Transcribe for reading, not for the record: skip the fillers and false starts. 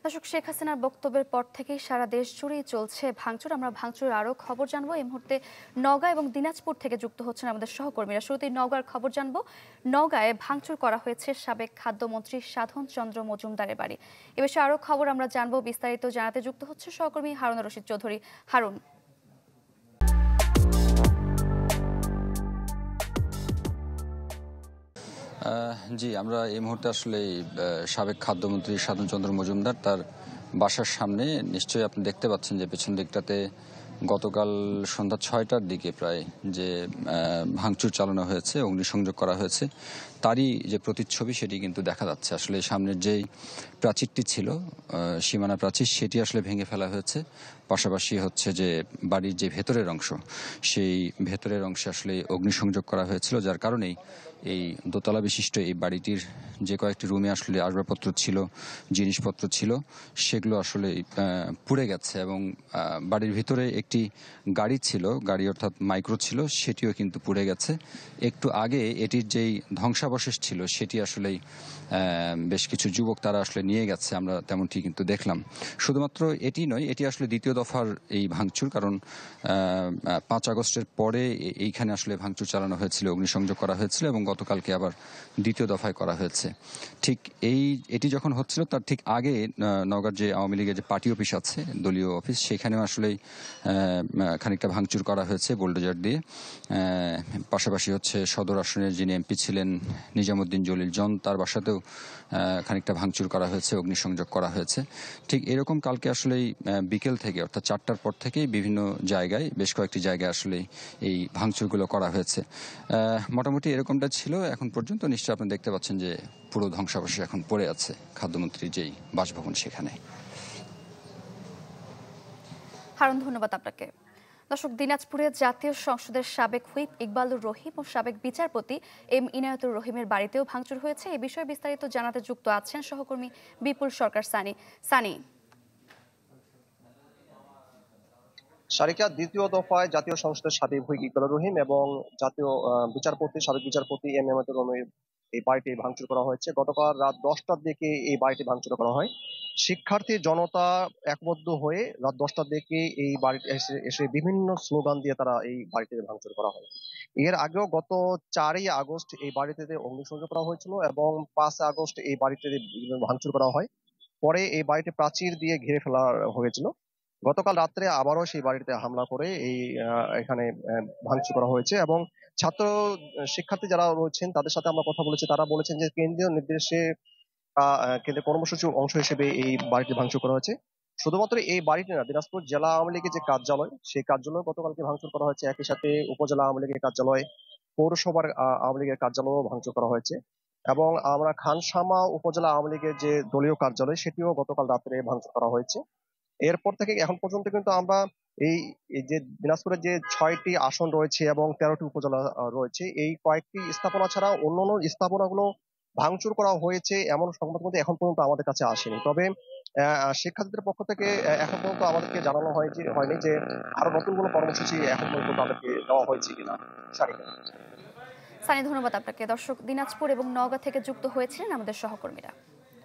দর্শক, শেখ হাসিনার বক্তব্যের পর থেকেই সারা দেশ জুড়েই চলছে ভাঙচুর। আমরা ভাঙচুরের আরও খবর জানবো। এই মুহূর্তে নওগাঁ এবং দিনাজপুর থেকে যুক্ত হচ্ছেন আমাদের সহকর্মীরা। শুরুতেই নওগাঁর খবর জানবো। নওগাঁয় ভাঙচুর করা হয়েছে সাবেক খাদ্যমন্ত্রী সাধন চন্দ্র মজুমদারের বাড়ি। এ বিষয়ে আরও খবর আমরা জানবো। বিস্তারিত জানাতে যুক্ত হচ্ছে সহকর্মী হারুন রশিদ চৌধুরী। হারুন। জি, আমরা এই মুহূর্তে আসলে সাবেক খাদ্যমন্ত্রী সাধন চন্দ্র মজুমদার তার বাসার সামনে। নিশ্চয়ই আপনি দেখতে পাচ্ছেন যে পেছন দিকটাতে গতকাল সন্ধ্যা ৬টার দিকে প্রায় যে ভাঙচুর চালানো হয়েছে, অগ্নিসংযোগ করা হয়েছে, তারই যে প্রতিচ্ছবি সেটি কিন্তু দেখা যাচ্ছে। আসলে সামনের যেই প্রাচীরটি ছিল, সীমানা প্রাচীর, সেটি আসলে ভেঙে ফেলা হয়েছে। পাশাপাশি হচ্ছে যে বাড়ির যে ভেতরের অংশ, সেই ভেতরের অংশে আসলে অগ্নিসংযোগ করা হয়েছিল, যার কারণেই এই দোতলা বিশিষ্ট এই বাড়িটির যে কয়েকটি রুমে আসলে আসবাবপত্র ছিল, জিনিসপত্র ছিল, সেগুলো আসলে পুড়ে গেছে। এবং বাড়ির ভিতরে একটি গাড়ি ছিল, গাড়ি অর্থাৎ মাইক্রো ছিল, সেটিও কিন্তু পুড়ে গেছে। একটু আগে এটির যেই ধ্বংসাবশেষ ছিল সেটি আসলেই বেশ কিছু যুবক তারা আসলে নিয়ে গেছে, আমরা তেমনটি কিন্তু দেখলাম। শুধুমাত্র এটি নয়, এটি আসলে দ্বিতীয় দফার এই ভাঙচুর, কারণ ৫ আগস্টের পরে এইখানে আসলে ভাঙচুর চালানো হয়েছিল, অগ্নিসংযোগ করা হয়েছিল এবং গতকালকে আবার দ্বিতীয় দফায় করা হয়েছে। ঠিক এটি যখন হচ্ছিল তার ঠিক আগে নওগাঁর যে আওয়ামী লীগের যে পার্টি অফিস আছে, দলীয় অফিস, সেখানেও আসলেই খানিকটা ভাঙচুর করা হয়েছে বোল্ডোজার দিয়ে। পাশাপাশি হচ্ছে সদর আসনের যিনি এমপি ছিলেন নিজামুদ্দিন জলিল জন, তার বাসাতেও খানিকটা ভাঙচুর করা হয়েছে, অগ্নিসংযোগ করা হয়েছে। ঠিক এরকম কালকে আসলেই বিকেল থেকে অর্থাৎ ৪টার পর থেকেই বিভিন্ন জায়গায়, বেশ কয়েকটি জায়গায় আসলে এই ভাঙচুরগুলো করা হয়েছে। মোটামুটি এরকমটা ছিল এখন পর্যন্ত। নিশ্চয়ই আপনি দেখতে পাচ্ছেন যে পুরো ধ্বংসাবশেষ এখন পড়ে আছে খাদ্যমন্ত্রীর যেই বাসভবন সেখানে। হারুন, ধন্যবাদ আপনাকে। দর্শক, দিনাজপুরের জাতীয় সংসদের সাবেক হুইপ ইকবালুর রহিম ও সাবেক বিচারপতি এম ইনায়েতুর রহিমের বাড়িতেও ভাঙচুর হয়েছে। এ বিষয়ে বিস্তারিত জানাতে যুক্ত আছেন সহকর্মী বিপুল সরকার। সানি। সারিকা, দ্বিতীয় দফায় জাতীয় সংসদের সাবেক হুইপ ইকবালুর রহিম এবং জাতীয় সাবেক বিচারপতি এম ইনায়েতুর রহিমের এই বাড়িটি ভাঙচুর করা হয়েছে। গতকাল রাত 10টার দিকে এই বাড়িটি ভাঙচুর করা হয়। শিক্ষার্থী জনতা একবদ্ধ হয়ে রাত 10টার দিকে এই বাড়িতে এসে বিভিন্ন স্লোগান দিয়ে তারা এই বাড়িটিতে ভাঙচুর করা হয়। এর আগেও গত 4ই আগস্ট এই বাড়িটিতে অগ্নিসংযোগ করা হয়েছিল এবং 5 আগস্ট এই বাড়িটিতে ভাঙচুর করা হয়। পরে এই বাড়িটি প্রাচীর দিয়ে ঘিরে ফেলা হয়েছিল। গতকাল রাত্রে আবারও সেই বাড়িতে হামলা করে এখানে ভাঙচুর করা হয়েছে এবং ছাত্র শিক্ষার্থী যারা রয়েছেন তাদের সাথে আমরা কথা বলেছি। তারা বলেছেন যে কেন্দ্রীয় নির্দেশে কেন্দ্রীয় কর্মসূচির অংশ হিসেবে এই বাড়িটি ভাঙচুর করা হয়েছে। শুধুমাত্র এই বাড়িটি না, দিনাজপুর জেলা আওয়ামী লীগের যে কার্যালয়, সেই কার্যালয় গতকালকে ভাঙচুর করা হয়েছে। একই সাথে উপজেলা আওয়ামী লীগের কার্যালয়, পৌরসভার আওয়ামী লীগের কার্যালয়ও ভাঙচুর করা হয়েছে এবং আমরা খানসামা উপজেলা আওয়ামী লীগের যে দলীয় কার্যালয়, সেটিও গতকাল রাত্রে ভাঙচুর করা হয়েছে। এরপর থেকে এখন পর্যন্ত কিন্তু আমরা এই এই যে দিনাজপুরের যে 6টি আসন রয়েছে এবং 13টি উপজেলা রয়েছে, এই কয়েকটি স্থাপনা ছাড়া অন্যান্য স্থাপনাগুলো ভাঙচুর করা হয়েছে এমন সংবাদ কিন্তু এখন পর্যন্ত আমাদের কাছে আসেনি। তবে শিক্ষার্থীদের পক্ষ থেকে এখন পর্যন্ত আমাদেরকে জানানো হয়নি যে আরো নতুন কোনো কর্মসূচি এখন পর্যন্ত তাদেরকে দেওয়া হয়েছে কিনা। সানি, ধন্যবাদ আপনাকে। দর্শক, দিনাজপুর এবং নওগাঁ থেকে যুক্ত হয়েছিলেন আমাদের সহকর্মীরা।